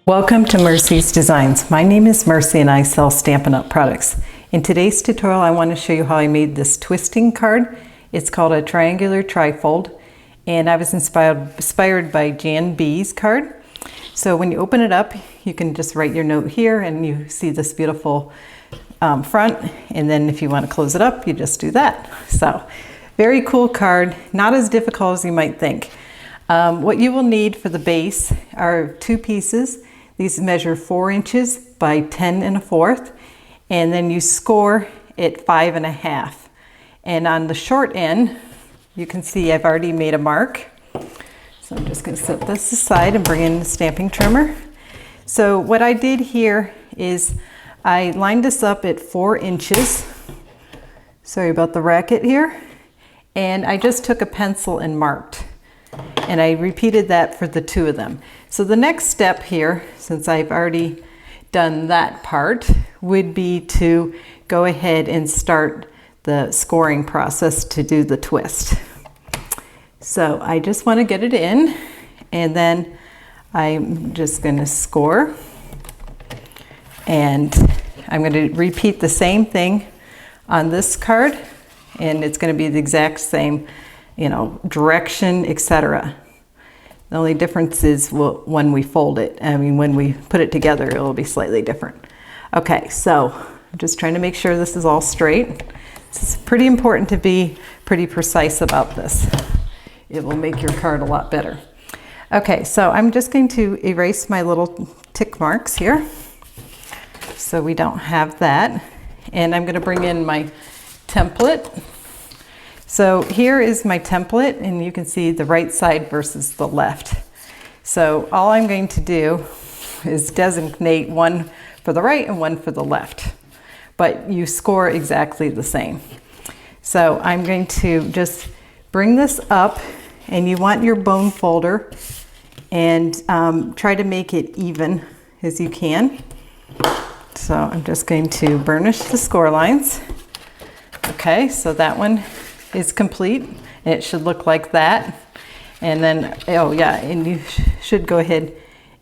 Welcome to Mercy's Designs. My name is Mercy and I sell Stampin' Up! Products. In today's tutorial I want to show you how I made this twisting card. It's called a triangular trifold and I was inspired by Jan B's card. So when you open it up you can just write your note here and you see this beautiful front, and then if you want to close it up you just do that. So very cool card, not as difficult as you might think. What you will need for the base are two pieces. These measure 4 inches by 10 1/4, and then you score at 5 1/2. And on the short end, you can see I've already made a mark. So I'm just going to set this aside and bring in the stamping trimmer. So what I did here is I lined this up at 4 inches. Sorry about the racket here. And I just took a pencil and marked. And I repeated that for the two of them. So the next step here, since I've already done that part, would be to go ahead and start the scoring process to do the twist. So I just want to get it in, and then I'm just going to score. And I'm going to repeat the same thing on this card, and it's going to be the exact same, direction, etc. The only difference is when we fold it. When we put it together, it'll be slightly different. Okay, so I'm just trying to make sure this is all straight. It's pretty important to be pretty precise about this. It will make your card a lot better. Okay, so I'm just going to erase my little tick marks here so we don't have that. And I'm going to bring in my template. So here is my template, and you can see the right side versus the left. So all I'm going to do is designate one for the right and one for the left, but you score exactly the same. So I'm going to just bring this up, and you want your bone folder and try to make it even as you can. So I'm just going to burnish the score lines. Okay, so that one is complete, and it should look like that. And then, oh yeah, and you should go ahead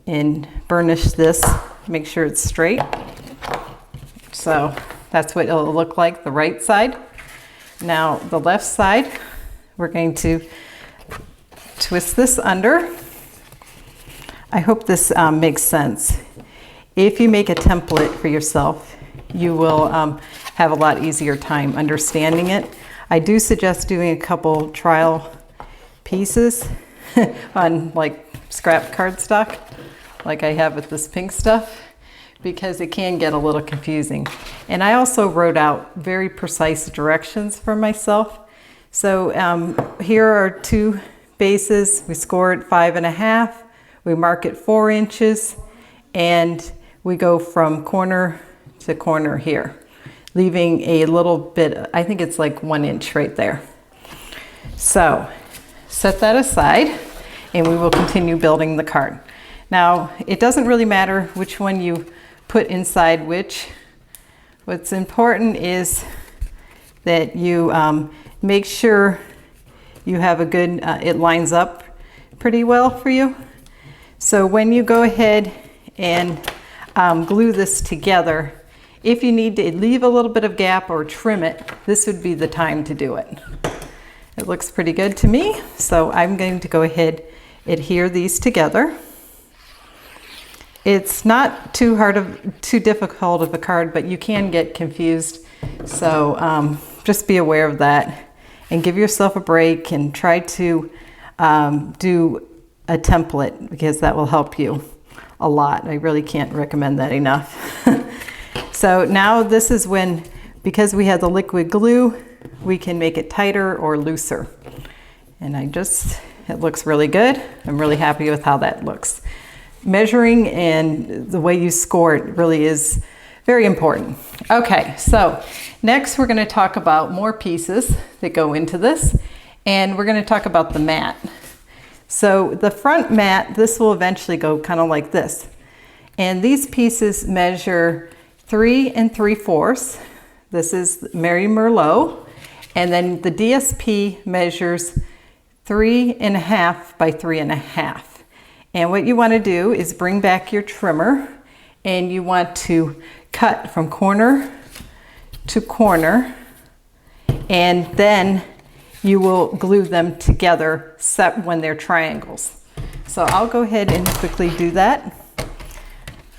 and burnish this, make sure it's straight. So that's what it'll look like, the right side. Now the left side, we're going to twist this under. I hope this makes sense. If you make a template for yourself, you will have a lot easier time understanding it. I do suggest doing a couple trial pieces on like scrap cardstock, like I have with this pink stuff, because it can get a little confusing. And I also wrote out very precise directions for myself. So here are two bases. We score at 5 1/2, we mark it 4 inches, and we go from corner to corner here, leaving a little bit, I think it's like 1 inch right there. So set that aside and we will continue building the card. Now it doesn't really matter which one you put inside which. What's important is that you make sure you have a good, it lines up pretty well for you. So when you go ahead and glue this together, if you need to leave a little bit of gap or trim it, this would be the time to do it. It looks pretty good to me, so I'm going to go ahead and adhere these together. It's not too difficult of a card, but you can get confused, so just be aware of that and give yourself a break and try to do a template, because that will help you a lot. I really can't recommend that enough. So now this is when, because we have the liquid glue, we can make it tighter or looser. And it looks really good. I'm really happy with how that looks. Measuring and the way you score it really is very important. Okay, so next we're going to talk about more pieces that go into this, and we're going to talk about the mat. So the front mat, this will eventually go kind of like this. And these pieces measure 3 3/4. This is Mary Merlot. And then the DSP measures 3 1/2 by 3 1/2. And what you want to do is bring back your trimmer, and you want to cut from corner to corner, and then you will glue them together set when they're triangles. So I'll go ahead and quickly do that.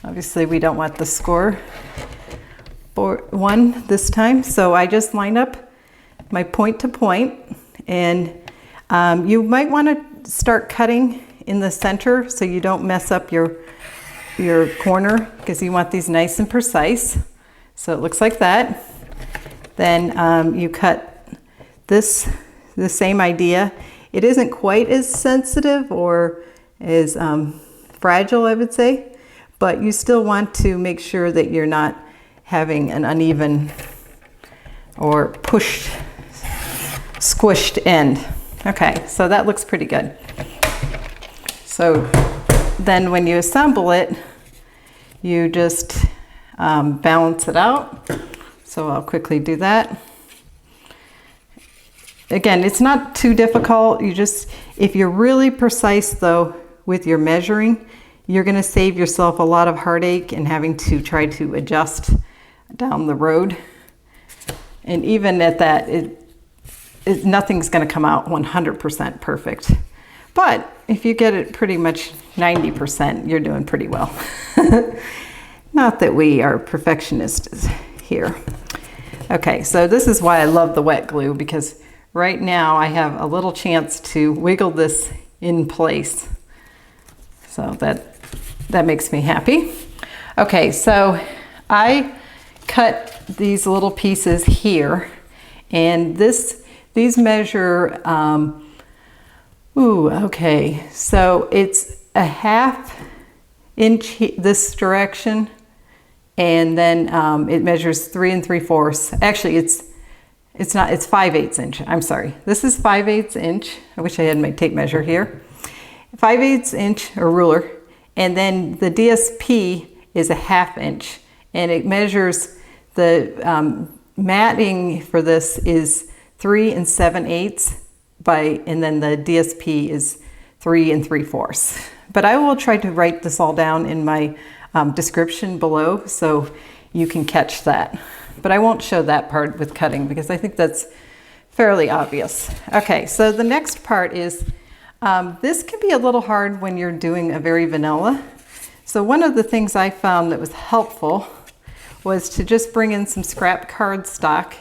Obviously we don't want the score one this time, so I just line up my point to point, and you might want to start cutting in the center so you don't mess up your corner, because you want these nice and precise. So it looks like that. Then you cut this, the same idea. It isn't quite as sensitive or as fragile, I would say, but you still want to make sure that you're not having an uneven or pushed, squished end. Okay, so that looks pretty good. So then when you assemble it, you just balance it out. So I'll quickly do that. Again, it's not too difficult. You just, if you're really precise though with your measuring, you're going to save yourself a lot of heartache and having to try to adjust down the road. And even at that, nothing's going to come out 100% perfect. But if you get it pretty much 90%, you're doing pretty well. Not that we are perfectionists here. Okay, so this is why I love the wet glue, because right now I have a little chance to wiggle this in place. So that makes me happy. Okay, so I cut these little pieces here, and these measure, okay, so it's a 1/2 inch this direction, and then it measures 3 3/4. Actually, it's not, it's 5/8 inch. I'm sorry. This is 5/8 inch. I wish I had my tape measure here. 5/8 inch, or ruler, and then the DSP is a 1/2 inch, and it measures the matting for this is 3 7/8 and then the DSP is 3 3/4. But I will try to write this all down in my description below so you can catch that. But I won't show that part with cutting because I think that's fairly obvious. Okay, so the next part is, this can be a little hard when you're doing a very vanilla. So one of the things I found that was helpful was to just bring in some scrap cardstock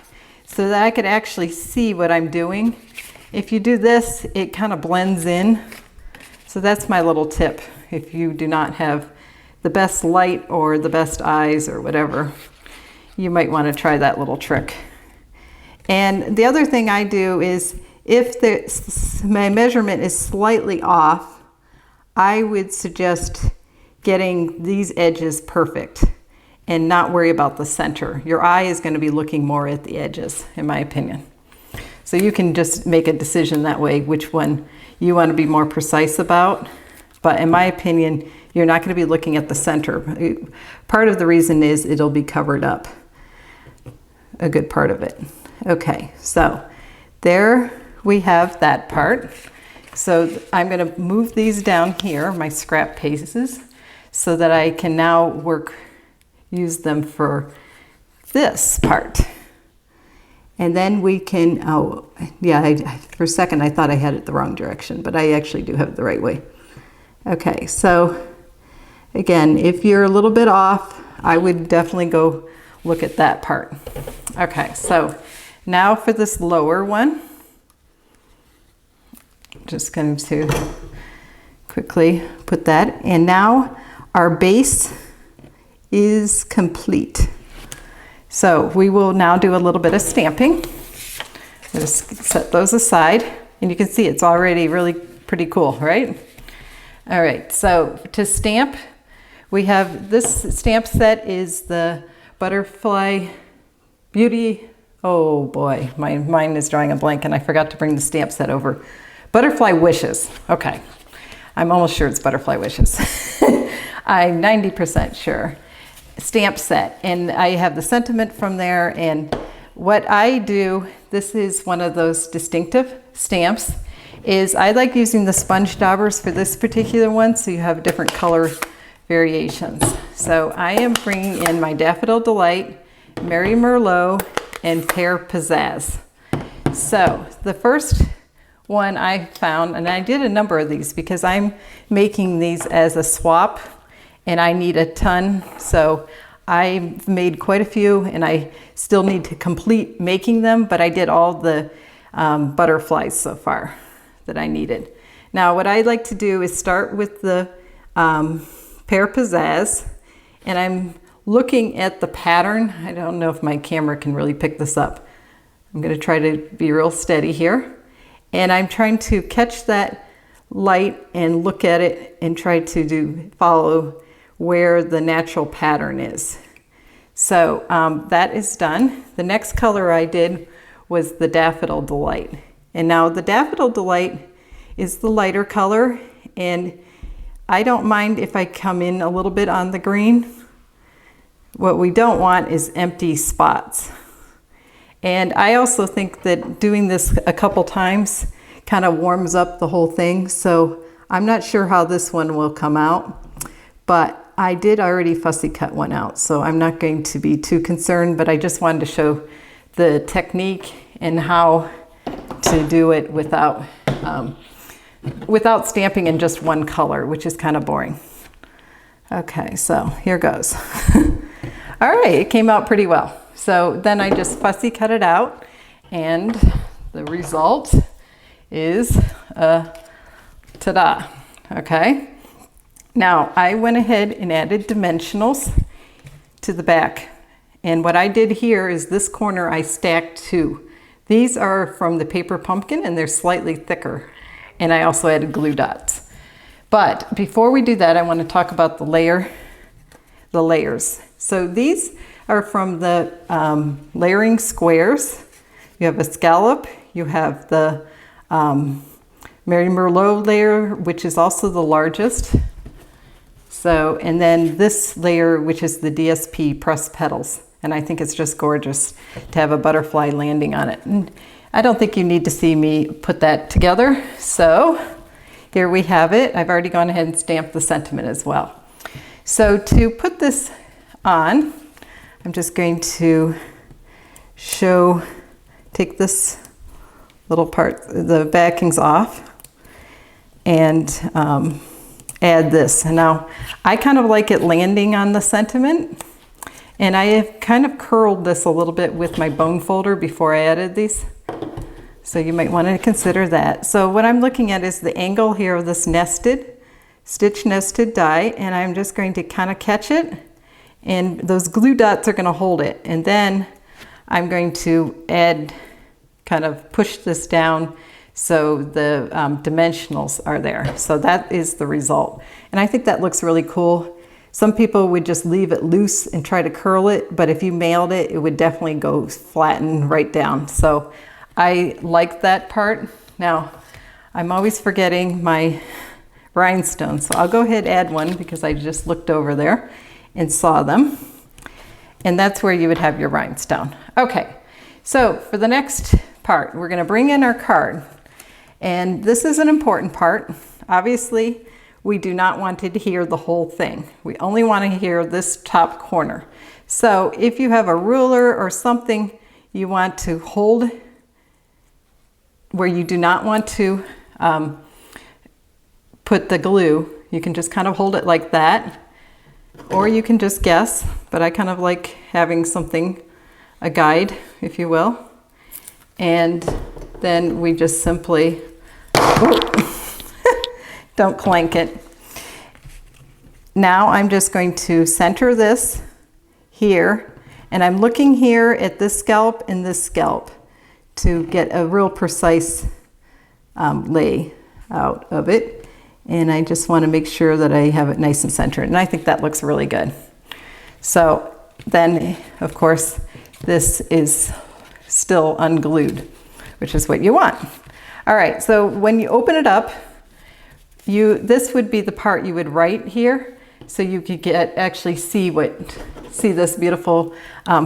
so that I could actually see what I'm doing. If you do this, it kind of blends in. So that's my little tip. If you do not have the best light or the best eyes or whatever, you might want to try that little trick. And the other thing I do is, if my measurement is slightly off, I would suggest getting these edges perfect and not worry about the center. Your eye is going to be looking more at the edges, in my opinion. So you can just make a decision that way, which one you want to be more precise about. But in my opinion, you're not going to be looking at the center. Part of the reason is it'll be covered up, a good part of it. Okay, so there we have that part. So I'm going to move these down here, my scrap pieces, so that I can now use them for this part. And then we can, for a second I thought I had it the wrong direction, but I actually do have it the right way. Okay, so again, if you're a little bit off, I would definitely go look at that part. Okay, so now for this lower one, just going to quickly put that, and now our base is complete. So we will now do a little bit of stamping. I'm going to set those aside, and you can see it's already really pretty cool, right? All right, so to stamp, we have this stamp set is the Butterfly Beauty. Oh boy, my mind is drawing a blank and I forgot to bring the stamp set over. Butterfly Wishes. Okay, I'm almost sure it's Butterfly Wishes. I'm 90% sure. Stamp set, and I have the sentiment from there. And what I do, this is one of those distinctive stamps, is I like using the sponge daubers for this particular one, so you have different color variations. So I am bringing in my Daffodil Delight, Mary Merlot, and Pear Pizzazz. So the first one I found, and I did a number of these because I'm making these as a swap and I need a ton. So I made quite a few and I still need to complete making them, but I did all the butterflies so far that I needed. Now what I like to do is start with the Pear Pizzazz, and I'm looking at the pattern. I don't know if my camera can really pick this up. I'm going to try to be real steady here. And I'm trying to catch that light and look at it and try to follow where the natural pattern is. So that is done. The next color I did was the Daffodil Delight. And now the Daffodil Delight is the lighter color, and I don't mind if I come in a little bit on the green. What we don't want is empty spots. And I also think that doing this a couple times kind of warms up the whole thing. So I'm not sure how this one will come out, but I did already fussy cut one out. So I'm not going to be too concerned, but I just wanted to show the technique and how to do it without stamping in just one color, which is kind of boring. Okay, so here goes. All right, it came out pretty well. So then I just fussy cut it out, and the result is ta-da. Okay, now I went ahead and added dimensionals to the back, and what I did here is this corner I stacked two. These are from the paper pumpkin and they're slightly thicker, and I also added glue dots. But before we do that, I want to talk about the layers. So these are from the layering squares. You have a scallop, you have the Mary Merlot layer, which is also the largest. So, and then this layer, which is the DSP pressed petals. And I think it's just gorgeous to have a butterfly landing on it. And I don't think you need to see me put that together. So here we have it. I've already gone ahead and stamped the sentiment as well. So to put this on, I'm just going to take this little part, the backings off, and add this. And now I kind of like it landing on the sentiment, and I have kind of curled this a little bit with my bone folder before I added these. So you might want to consider that. So what I'm looking at is the angle here of this stitch nested die, and I'm just going to kind of catch it, and those glue dots are going to hold it. And then I'm going to kind of push this down so the dimensionals are there. So that is the result. And I think that looks really cool. Some people would just leave it loose and try to curl it, but if you mailed it, it would definitely go flatten right down. So I like that part. Now, I'm always forgetting my rhinestones, so I'll go ahead and add one because I just looked over there and saw them. And that's where you would have your rhinestone. Okay, so for the next part, we're gonna bring in our card. And this is an important part. Obviously, we do not want to adhere the whole thing. We only want to adhere this top corner. So if you have a ruler or something you want to hold where you do not want to put the glue, you can just kind of hold it like that, or you can just guess, but I kind of like having something, a guide, if you will. And then we just simply, don't clank it. Now I'm just going to center this here, and I'm looking here at this scallop and this scallop to get a real precise lay out of it. And I just want to make sure that I have it nice and centered, and I think that looks really good. So then, of course, this is still unglued, which is what you want. All right, so when you open it up, this would be the part you would write here, so you could actually see this beautiful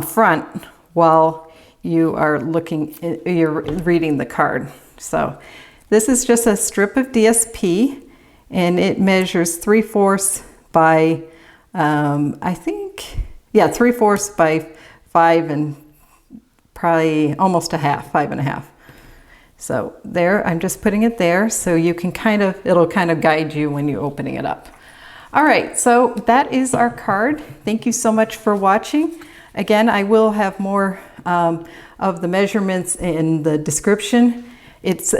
front while you're reading the card. So This is just a strip of DSP, and it measures 3/4 by, I think, yeah, 3/4 by 5 and probably almost a half, 5.5. So there, I'm just putting it there so you can it'll kind of guide you when you're opening it up. All right, so that is our card. Thank you so much for watching. Again, I will have more of the measurements in the description. It's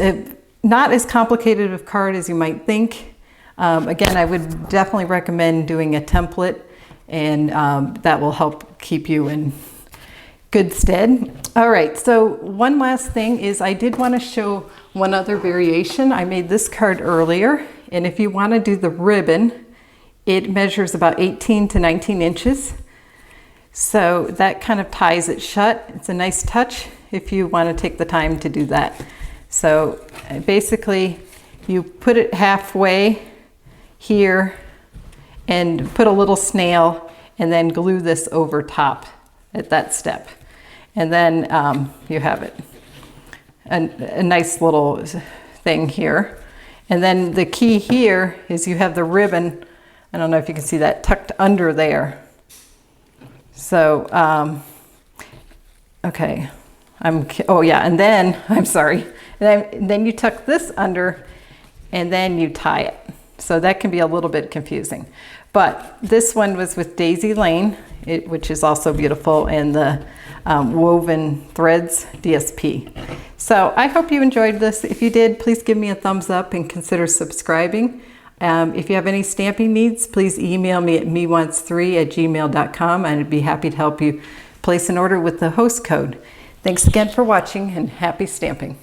not as complicated of a card as you might think. Again, I would definitely recommend doing a template, and that will help keep you in good stead. All right, so one last thing is I did want to show one other variation. I made this card earlier, and if you want to do the ribbon, it measures about 18 to 19 inches. So that kind of ties it shut. It's a nice touch if you want to take the time to do that. So basically you put it halfway here and put a little snail and then glue this over top at that step. And then you have it, a nice little thing here. And then the key here is you have the ribbon, I don't know if you can see that, tucked under there. So, okay, oh yeah, and then, I'm sorry, and then you tuck this under and then you tie it. So that can be a little bit confusing. But this one was with Daisy Lane, which is also beautiful, and the Woven Threads DSP. So I hope you enjoyed this. If you did, please give me a thumbs up and consider subscribing. If you have any stamping needs, please email me at mewants3@gmail.com, and I'd be happy to help you place an order with the host code. Thanks again for watching, and happy stamping.